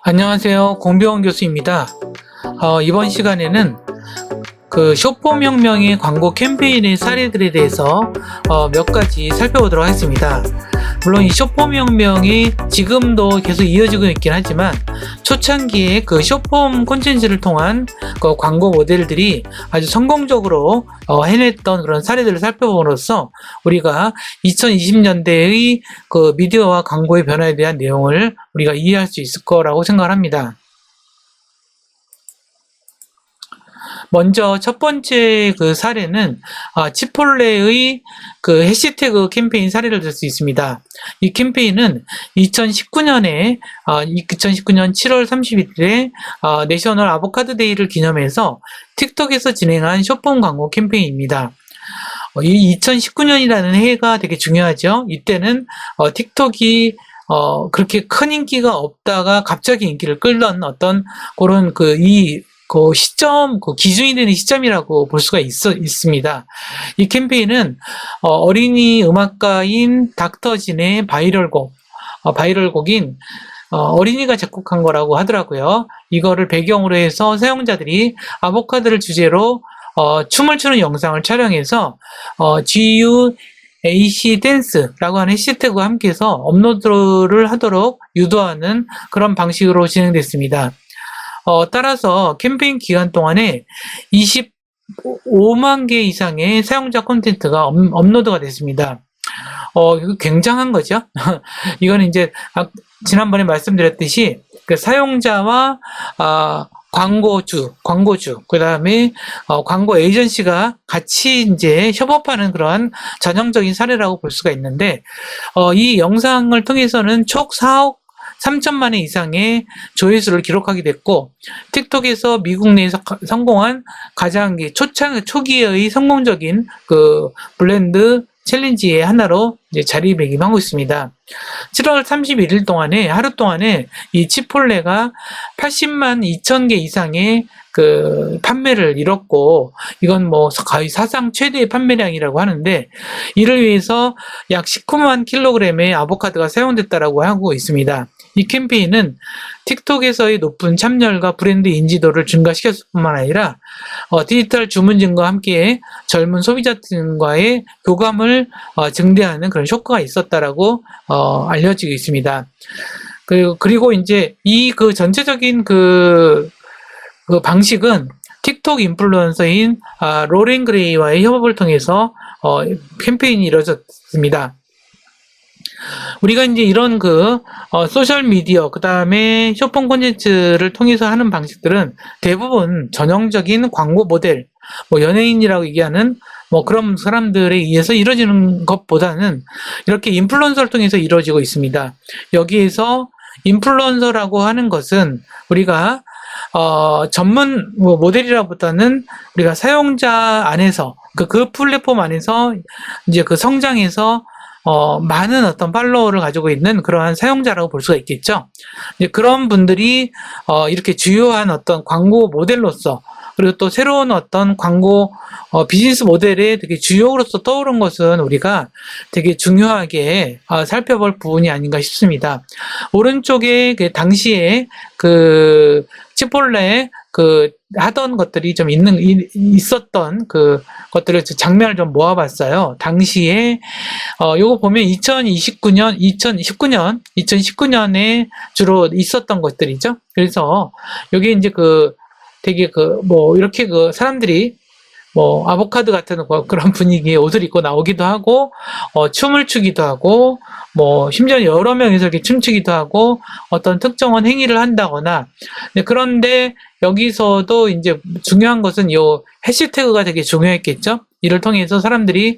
안녕하세요. 공병원 교수입니다. 이번 시간에는 그 쇼폼혁명의 광고 캠페인의 사례들에 대해서 몇 가지 살펴보도록 하겠습니다. 물론 이 쇼폼혁명이 지금도 계속 이어지고 있긴 하지만 초창기에 그 쇼폼 콘텐츠를 통한 그 광고 모델들이 아주 성공적으로 해냈던 그런 사례들을 살펴봄으로써 우리가 2020년대의 그 미디어와 광고의 변화에 대한 내용을 우리가 이해할 수 있을 거라고 생각을 합니다. 먼저 첫 번째 그 사례는 치폴레의 그 해시태그 캠페인 사례를 들 수 있습니다. 이 캠페인은 2019년 7월 31일에 내셔널 아보카도 데이를 기념해서 틱톡에서 진행한 쇼폼 광고 캠페인입니다. 이 2019년이라는 해가 되게 중요하죠. 이때는 틱톡이 그렇게 큰 인기가 없다가 갑자기 인기를 끌던 어떤 그런 그 시점, 그 기준이 되는 시점이라고 볼 수가 있습니다. 이 캠페인은 어린이 음악가인 닥터진의 바이럴곡인 어린이가 작곡한 거라고 하더라고요. 이거를 배경으로 해서 사용자들이 아보카도를 주제로 춤을 추는 영상을 촬영해서 GUAC 댄스라고 하는 해시태그와 함께해서 업로드를 하도록 유도하는 그런 방식으로 진행됐습니다. 따라서 캠페인 기간 동안에 25만 개 이상의 사용자 콘텐츠가 업로드가 됐습니다. 이거 굉장한 거죠. 이거는 이제 지난번에 말씀드렸듯이 그 사용자와 광고주, 그 다음에 광고 에이전시가 같이 이제 협업하는 그러한 전형적인 사례라고 볼 수가 있는데, 이 영상을 통해서는 총 4억 3천만 회 이상의 조회수를 기록하게 됐고, 틱톡에서 미국 내에서 성공한 가장 초기의 성공적인 그 브랜드 챌린지의 하나로 이제 자리매김하고 있습니다. 7월 31일 동안에, 하루 동안에 이 치폴레가 80만 2천 개 이상의 그 판매를 이뤘고, 이건 뭐 거의 사상 최대의 판매량이라고 하는데, 이를 위해서 약 19만 킬로그램의 아보카도가 사용됐다라고 하고 있습니다. 이 캠페인은 틱톡에서의 높은 참여율과 브랜드 인지도를 증가시켰을 뿐만 아니라 디지털 주문진과 함께 젊은 소비자들과의 교감을 증대하는 그런 효과가 있었다라고 알려지고 있습니다. 그리고 이제 이 그 전체적인 그 방식은 틱톡 인플루언서인 로렌 그레이와의 협업을 통해서 캠페인이 이루어졌습니다. 우리가 이제 이런 소셜 미디어, 그 다음에 쇼폼 콘텐츠를 통해서 하는 방식들은 대부분 전형적인 광고 모델, 뭐 연예인이라고 얘기하는 뭐 그런 사람들에 의해서 이루어지는 것보다는 이렇게 인플루언서를 통해서 이루어지고 있습니다. 여기에서 인플루언서라고 하는 것은 우리가 전문 모델이라보다는 우리가 사용자 안에서 그 플랫폼 안에서 이제 그 성장해서 많은 어떤 팔로워를 가지고 있는 그러한 사용자라고 볼 수가 있겠죠. 이제 그런 분들이 이렇게 주요한 어떤 광고 모델로서, 그리고 또 새로운 어떤 광고 비즈니스 모델의 되게 주역으로서 떠오른 것은 우리가 되게 중요하게 살펴볼 부분이 아닌가 싶습니다. 오른쪽에 당시에 치폴레 하던 것들이 좀 있었던 것들을 장면을 좀 모아봤어요. 당시에 요거 보면 2019년에 주로 있었던 것들이죠. 그래서 여기 이제 되게 이렇게 사람들이 아보카도 같은 그런 분위기의 옷을 입고 나오기도 하고, 춤을 추기도 하고, 심지어 여러 명이서 이렇게 춤추기도 하고, 어떤 특정한 행위를 한다거나, 그런데 여기서도 이제 중요한 것은 요 해시태그가 되게 중요했겠죠? 이를 통해서 사람들이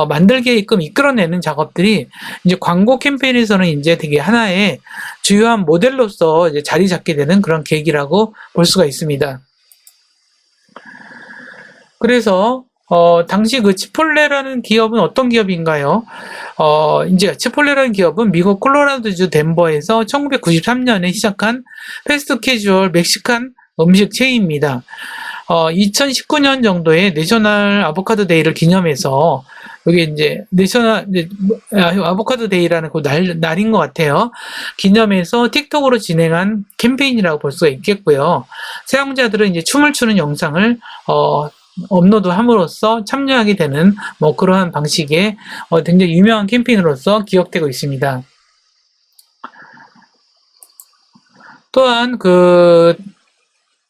만들게끔 이끌어내는 작업들이 이제 광고 캠페인에서는 이제 되게 하나의 주요한 모델로서 이제 자리 잡게 되는 그런 계기라고 볼 수가 있습니다. 그래서 당시 치폴레라는 기업은 어떤 기업인가요? 이제 치폴레라는 기업은 미국 콜로라도주 덴버에서 1993년에 시작한 패스트 캐주얼 멕시칸 음식 체인입니다. 2019년 정도에 내셔널 아보카도 데이를 기념해서 여기 이제 내셔널 아보카도 데이라는 그 날인 것 같아요. 기념해서 틱톡으로 진행한 캠페인이라고 볼 수가 있겠고요. 사용자들은 이제 춤을 추는 영상을 업로드함으로써 참여하게 되는 뭐 그러한 방식의 굉장히 유명한 캠페인으로서 기억되고 있습니다. 또한 그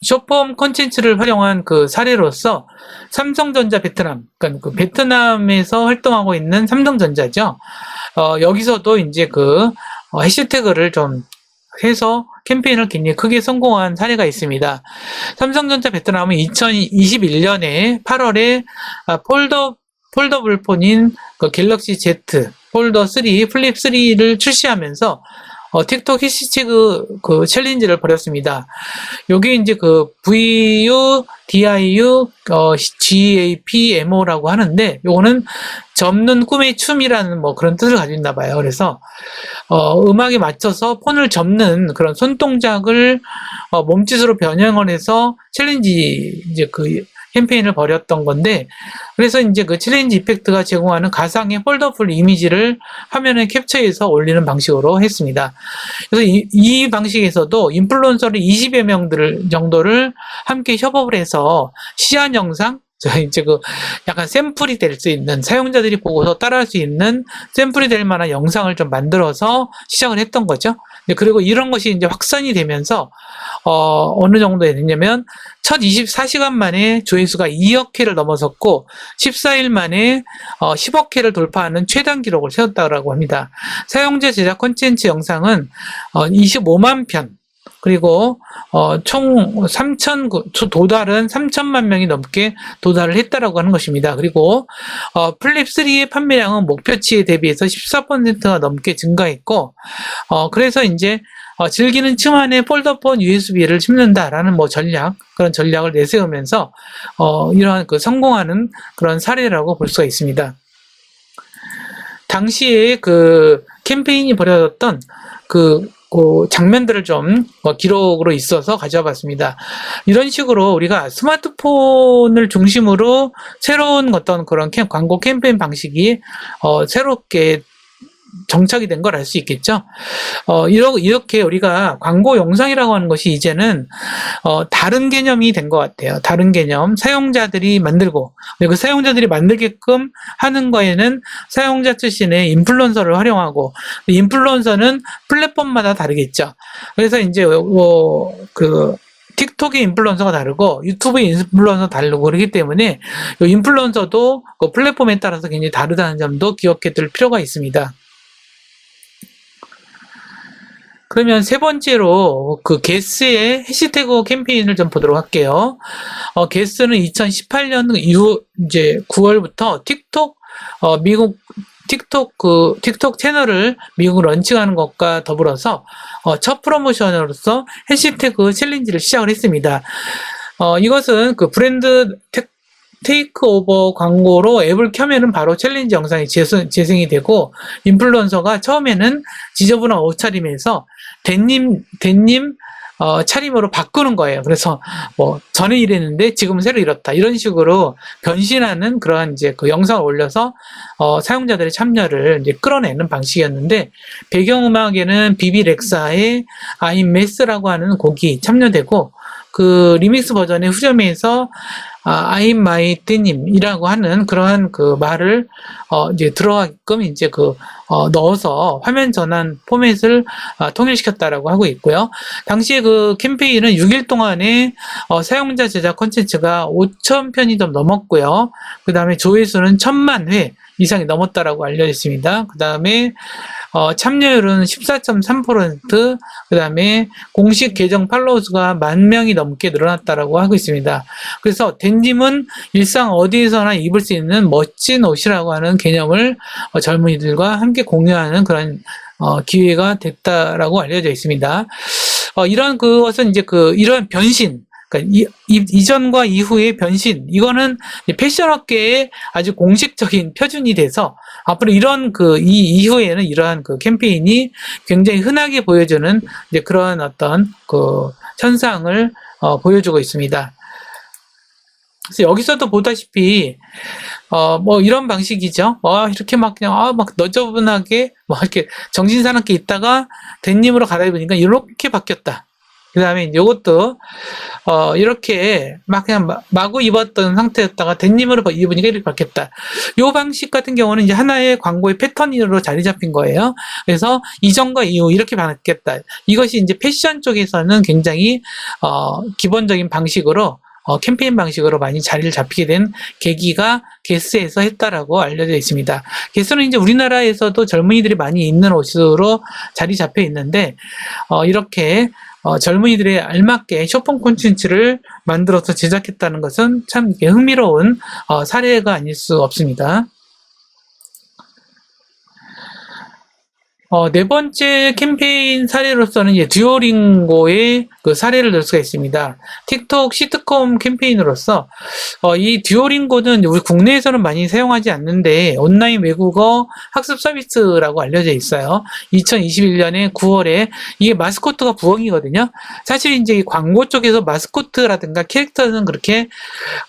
숏폼 콘텐츠를 활용한 그 사례로서 삼성전자 베트남, 그러니까 그 베트남에서 활동하고 있는 삼성전자죠. 여기서도 이제 그 해시태그를 좀 해서 캠페인을 굉장히 크게 성공한 사례가 있습니다. 삼성전자 베트남은 2021년에 8월에 폴더블 폰인 그 갤럭시 Z 폴더 3 플립 3를 출시하면서 틱톡 해시태그 그 챌린지를 벌였습니다. 여기 이제 그 VU, DIU, GAPMO라고 하는데, 요거는 접는 꿈의 춤이라는 뭐 그런 뜻을 가지고 있나 봐요. 그래서, 음악에 맞춰서 폰을 접는 그런 손동작을 몸짓으로 변형을 해서 챌린지 이제 그 캠페인을 벌였던 건데, 그래서 이제 그 챌린지 이펙트가 제공하는 가상의 폴더풀 이미지를 화면에 캡처해서 올리는 방식으로 했습니다. 그래서 이 방식에서도 인플루언서를 20여 명들 정도를 함께 협업을 해서 시안 영상, 이제 그 약간 샘플이 될 수 있는, 사용자들이 보고서 따라할 수 있는 샘플이 될 만한 영상을 좀 만들어서 시작을 했던 거죠. 그리고 이런 것이 이제 확산이 되면서 어느 정도에 됐냐면 첫 24시간 만에 조회수가 2억 회를 넘어섰고 14일 만에 10억 회를 돌파하는 최단 기록을 세웠다고 합니다. 사용자 제작 콘텐츠 영상은 25만 편, 그리고 총 도달은 3천만 명이 넘게 도달을 했다라고 하는 것입니다. 그리고 플립3의 판매량은 목표치에 대비해서 14%가 넘게 증가했고, 그래서 이제 즐기는 층 안에 폴더폰 USB를 칩는다라는 뭐 그런 전략을 내세우면서 이러한 그 성공하는 그런 사례라고 볼 수가 있습니다. 당시에 그 캠페인이 벌어졌던 그 장면들을 좀 기록으로 있어서 가져와 봤습니다. 이런 식으로 우리가 스마트폰을 중심으로 새로운 어떤 그런 광고 캠페인 방식이 새롭게 정착이 된 걸 알 수 있겠죠. 이렇게 우리가 광고 영상이라고 하는 것이 이제는 다른 개념이 된 것 같아요. 다른 개념, 사용자들이 만들고, 그 사용자들이 만들게끔 하는 거에는 사용자 출신의 인플루언서를 활용하고, 인플루언서는 플랫폼마다 다르겠죠. 그래서 이제 틱톡의 인플루언서가 다르고 유튜브의 인플루언서가 다르고 그렇기 때문에 이 인플루언서도 그 플랫폼에 따라서 굉장히 다르다는 점도 기억해 둘 필요가 있습니다. 그러면 세 번째로 그 게스의 해시태그 캠페인을 좀 보도록 할게요. 게스는 2018년 이후 이제 9월부터 미국 틱톡 채널을 미국 런칭하는 것과 더불어서 첫 프로모션으로서 해시태그 챌린지를 시작을 했습니다. 이것은 그 브랜드 테이크오버 광고로 앱을 켜면은 바로 챌린지 영상이 재생이 되고, 인플루언서가 처음에는 지저분한 옷차림에서 데님 차림으로 바꾸는 거예요. 그래서 뭐 전에 이랬는데 지금은 새로 이렇다, 이런 식으로 변신하는 그러한 이제 그 영상을 올려서 사용자들의 참여를 이제 끌어내는 방식이었는데, 배경음악에는 비비 렉사의 I'm Mess라고 하는 곡이 참여되고, 그 리믹스 버전의 후렴에서 I'm my denim이라고 하는 그러한 그 말을 이제 들어가게끔 이제 넣어서 화면 전환 포맷을 통일시켰다라고 하고 있고요. 당시에 그 캠페인은 6일 동안에 사용자 제작 콘텐츠가 5,000편이 좀 넘었고요. 그 다음에 조회수는 1,000만 회 이상이 넘었다라고 알려져 있습니다. 그 다음에 참여율은 14.3%, 그 다음에 공식 계정 팔로워 수가 10,000명이 넘게 늘어났다라고 하고 있습니다. 그래서 덴님은 일상 어디에서나 입을 수 있는 멋진 옷이라고 하는 개념을 젊은이들과 함께 공유하는 그런 기회가 됐다라고 알려져 있습니다. 이런 그것은 이제 이런 변신, 그러니까 이전과 이후의 변신, 이거는 패션업계의 아주 공식적인 표준이 돼서 앞으로 이런 이 이후에는 이러한 그 캠페인이 굉장히 흔하게 보여주는 이제 그런 어떤 그 현상을 보여주고 있습니다. 그래서 여기서도 보다시피 뭐 이런 방식이죠. 이렇게 막 그냥 막 너저분하게 뭐 이렇게 정신 사납게 있다가 데님으로 갈아입으니까 이렇게 바뀌었다. 그 다음에 이것도 이렇게 막 그냥 마구 입었던 상태였다가 데님으로 입으니까 이렇게 바뀌었다. 이 방식 같은 경우는 이제 하나의 광고의 패턴으로 자리 잡힌 거예요. 그래서 이전과 이후 이렇게 바뀌었다. 이것이 이제 패션 쪽에서는 굉장히 기본적인 방식으로 캠페인 방식으로 많이 자리를 잡히게 된 계기가 게스에서 했다라고 알려져 있습니다. 게스는 이제 우리나라에서도 젊은이들이 많이 입는 옷으로 자리 잡혀 있는데 이렇게 젊은이들에 알맞게 쇼핑 콘텐츠를 만들어서 제작했다는 것은 참 흥미로운 사례가 아닐 수 없습니다. 네 번째 캠페인 사례로서는 이제 듀오링고의 그 사례를 들 수가 있습니다. 틱톡 시트콤 캠페인으로서 이 듀오링고는 우리 국내에서는 많이 사용하지 않는데 온라인 외국어 학습 서비스라고 알려져 있어요. 2021년에 9월에 이게 마스코트가 부엉이거든요. 사실 이제 이 광고 쪽에서 마스코트라든가 캐릭터는 그렇게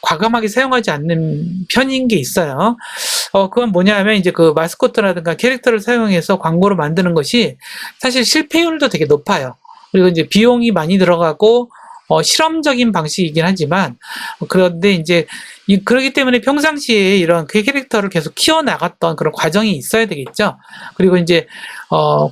과감하게 사용하지 않는 편인 게 있어요. 그건 뭐냐면 이제 그 마스코트라든가 캐릭터를 사용해서 광고를 만드는 것이 사실 실패율도 되게 높아요. 그리고 이제 비용이 많이 들어가고 실험적인 방식이긴 하지만 그런데 이제 그렇기 때문에 평상시에 이런 그 캐릭터를 계속 키워나갔던 그런 과정이 있어야 되겠죠. 그리고 이제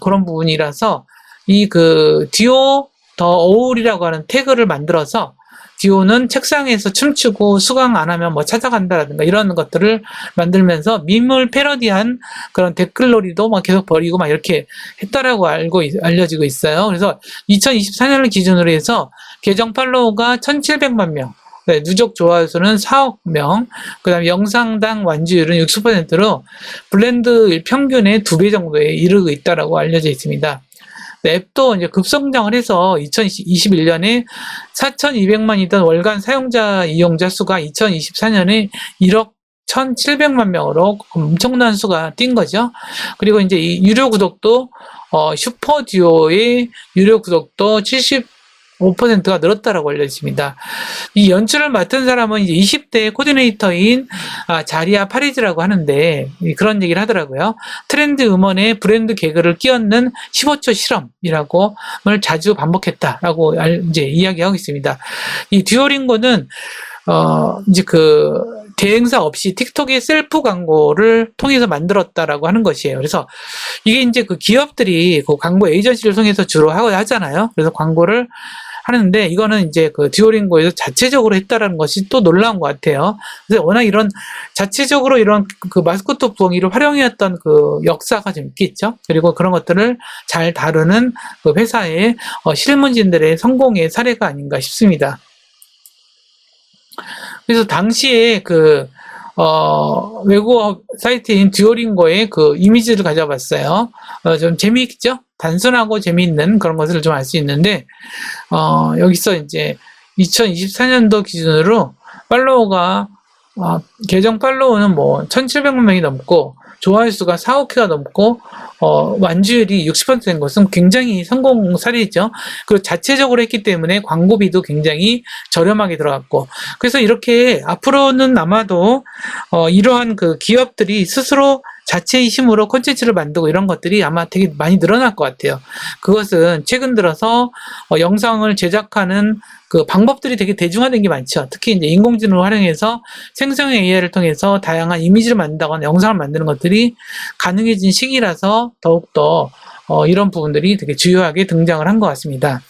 그런 부분이라서 이 그 듀오 더 어울이라고 하는 태그를 만들어서 듀오는 책상에서 춤추고 수강 안 하면 뭐 찾아간다라든가 이런 것들을 만들면서 밈을 패러디한 그런 댓글놀이도 막 계속 벌이고 막 이렇게 했다라고 알려지고 있어요. 그래서 2024년을 기준으로 해서 계정 팔로워가 1,700만 명, 누적 좋아요 수는 4억 명, 그 다음에 영상당 완주율은 60%로 블렌드 평균의 2배 정도에 이르고 있다라고 알려져 있습니다. 앱도 이제 급성장을 해서 2021년에 4,200만이던 월간 사용자 이용자 수가 2024년에 1억 1,700만 명으로 엄청난 수가 뛴 거죠. 그리고 이제 이 유료 구독도 슈퍼듀오의 유료 구독도 75%가 늘었다라고 알려 있습니다. 이 연출을 맡은 사람은 이제 20대 코디네이터인 자리아 파리즈라고 하는데 그런 얘기를 하더라고요. 트렌드 음원에 브랜드 개그를 끼얹는 15초 실험이라고 자주 반복했다라고 이제 이야기하고 있습니다. 이 듀오링고는 이제 그 대행사 없이 틱톡의 셀프 광고를 통해서 만들었다라고 하는 것이에요. 그래서 이게 이제 그 기업들이 그 광고 에이전시를 통해서 주로 하잖아요. 그래서 광고를 하는데 이거는 이제 그 듀오링고에서 자체적으로 했다라는 것이 또 놀라운 것 같아요. 그래서 워낙 이런 자체적으로 이런 그 마스코트 부엉이를 활용해왔던 그 역사가 좀 있겠죠. 그리고 그런 것들을 잘 다루는 그 회사의 실무진들의 성공의 사례가 아닌가 싶습니다. 그래서 당시에 그 외국어 사이트인 듀오링고의 그 이미지를 가져봤어요. 좀 재미있죠? 단순하고 재미있는 그런 것을 좀 알 수 있는데, 여기서 이제 2024년도 기준으로 팔로워가, 계정 팔로워는 뭐 1,700만 명이 넘고, 좋아요 수가 4억 회가 넘고, 완주율이 60%된 것은 굉장히 성공 사례죠. 그리고 자체적으로 했기 때문에 광고비도 굉장히 저렴하게 들어갔고, 그래서 이렇게 앞으로는 아마도 이러한 그 기업들이 스스로 자체의 힘으로 콘텐츠를 만들고 이런 것들이 아마 되게 많이 늘어날 것 같아요. 그것은 최근 들어서 영상을 제작하는 그 방법들이 되게 대중화된 게 많죠. 특히 이제 인공지능을 활용해서 생성 AI를 통해서 다양한 이미지를 만든다거나 영상을 만드는 것들이 가능해진 시기라서 더욱더 이런 부분들이 되게 주요하게 등장을 한 것 같습니다.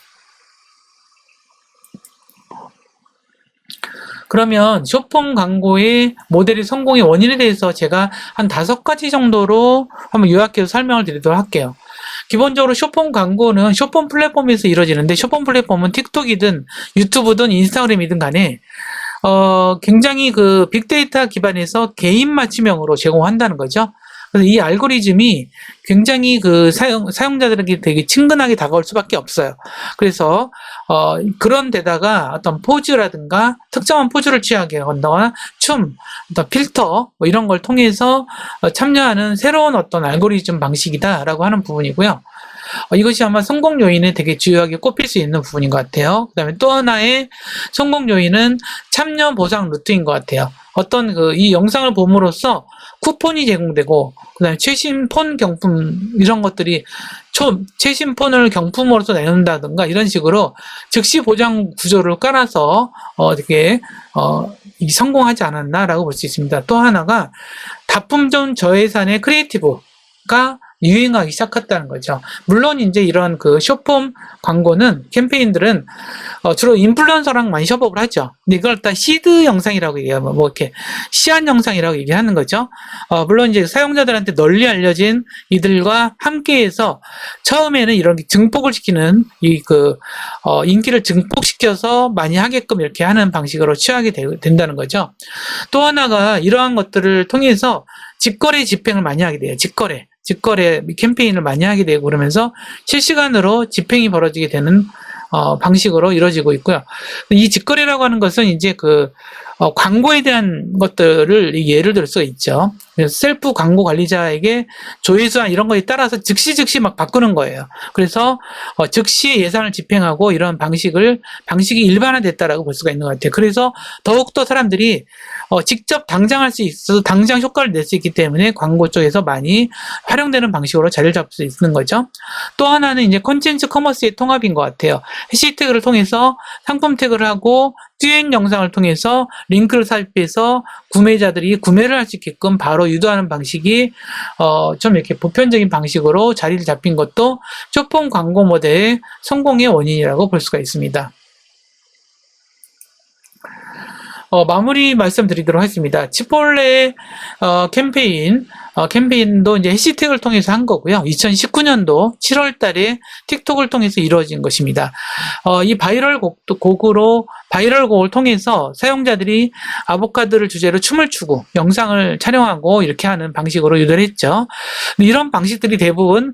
그러면 쇼폼 광고의 모델의 성공의 원인에 대해서 제가 한 5가지 정도로 한번 요약해서 설명을 드리도록 할게요. 기본적으로 쇼폼 광고는 쇼폼 플랫폼에서 이루어지는데 쇼폼 플랫폼은 틱톡이든 유튜브든 인스타그램이든 간에 굉장히 그 빅데이터 기반에서 개인 맞춤형으로 제공한다는 거죠. 그래서 이 알고리즘이 굉장히 그 사용자들에게 되게 친근하게 다가올 수밖에 없어요. 그래서 그런 데다가 어떤 포즈라든가 특정한 포즈를 취하게 한다거나 춤, 어떤 필터 뭐 이런 걸 통해서 참여하는 새로운 어떤 알고리즘 방식이다라고 하는 부분이고요. 이것이 아마 성공 요인에 되게 주요하게 꼽힐 수 있는 부분인 것 같아요. 그 다음에 또 하나의 성공 요인은 참여 보상 루트인 것 같아요. 어떤 이 영상을 봄으로써 쿠폰이 제공되고, 그 다음에 최신 폰 경품, 이런 것들이 최신 폰을 경품으로서 내놓는다든가 이런 식으로 즉시 보장 구조를 깔아서 되게 성공하지 않았나라고 볼 수 있습니다. 또 하나가 다품종 저예산의 크리에이티브가 유행하기 시작했다는 거죠. 물론 이제 이런 숏폼 광고는 캠페인들은 주로 인플루언서랑 많이 협업을 하죠. 근데 이걸 다 시드 영상이라고 얘기하면 이렇게 시안 영상이라고 얘기하는 거죠. 물론 이제 사용자들한테 널리 알려진 이들과 함께해서 처음에는 이런 증폭을 시키는 인기를 증폭시켜서 많이 하게끔 이렇게 하는 방식으로 취하게 된다는 거죠. 또 하나가 이러한 것들을 통해서 직거래 집행을 많이 하게 돼요. 직거래 캠페인을 많이 하게 되고, 그러면서 실시간으로 집행이 벌어지게 되는 방식으로 이루어지고 있고요. 이 직거래라고 하는 것은 이제 광고에 대한 것들을 예를 들 수가 있죠. 그래서 셀프 광고 관리자에게 조회수나 이런 거에 따라서 즉시 막 바꾸는 거예요. 그래서 즉시 예산을 집행하고 이런 방식이 일반화됐다라고 볼 수가 있는 것 같아요. 그래서 더욱더 사람들이 직접 당장 할 수 있어서 당장 효과를 낼 수 있기 때문에 광고 쪽에서 많이 활용되는 방식으로 자리를 잡을 수 있는 거죠. 또 하나는 이제 콘텐츠 커머스의 통합인 것 같아요. 해시태그를 통해서 상품 태그를 하고 듀엣 영상을 통해서 링크를 삽입해서 구매자들이 구매를 할 수 있게끔 바로 유도하는 방식이 좀 이렇게 보편적인 방식으로 자리를 잡힌 것도 숏폼 광고 모델의 성공의 원인이라고 볼 수가 있습니다. 마무리 말씀드리도록 하겠습니다. 치폴레 캠페인도 이제 해시태그를 통해서 한 거고요. 2019년도 7월 달에 틱톡을 통해서 이루어진 것입니다. 이 바이럴 곡을 통해서 사용자들이 아보카도를 주제로 춤을 추고 영상을 촬영하고 이렇게 하는 방식으로 유도를 했죠. 이런 방식들이 대부분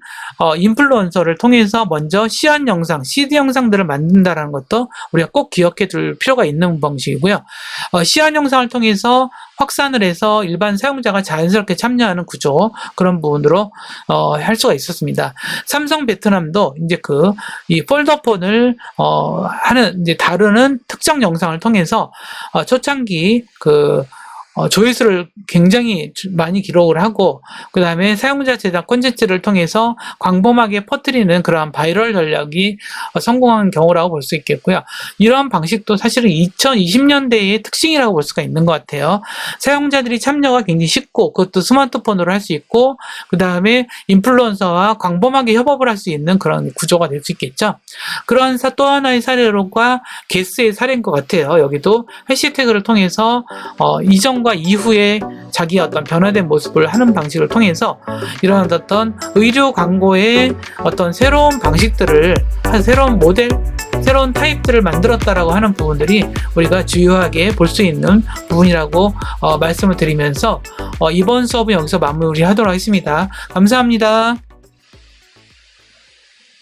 인플루언서를 통해서 먼저 시안 영상, CD 영상들을 만든다는 것도 우리가 꼭 기억해 둘 필요가 있는 방식이고요. 시안 영상을 통해서 확산을 해서 일반 사용자가 자연스럽게 참여하는 구조, 그런 부분으로 할 수가 있었습니다. 삼성 베트남도 이제 이 폴더폰을 이제 다루는 특정 영상을 통해서 초창기 조회수를 굉장히 많이 기록을 하고, 그 다음에 사용자 제작 콘텐츠를 통해서 광범하게 퍼뜨리는 그러한 바이럴 전략이 성공한 경우라고 볼 수 있겠고요. 이러한 방식도 사실은 2020년대의 특징이라고 볼 수가 있는 것 같아요. 사용자들이 참여가 굉장히 쉽고, 그것도 스마트폰으로 할 수 있고, 그 다음에 인플루언서와 광범하게 협업을 할 수 있는 그런 구조가 될 수 있겠죠. 그런 또 하나의 사례로가 게스의 사례인 것 같아요. 여기도 해시태그를 통해서 이전과 이후에 자기 어떤 변화된 모습을 하는 방식을 통해서 이런 어떤 의료 광고의 어떤 새로운 방식들을, 새로운 모델, 새로운 타입들을 만들었다라고 하는 부분들이 우리가 주요하게 볼 수 있는 부분이라고 말씀을 드리면서 이번 수업은 여기서 마무리하도록 하겠습니다. 감사합니다.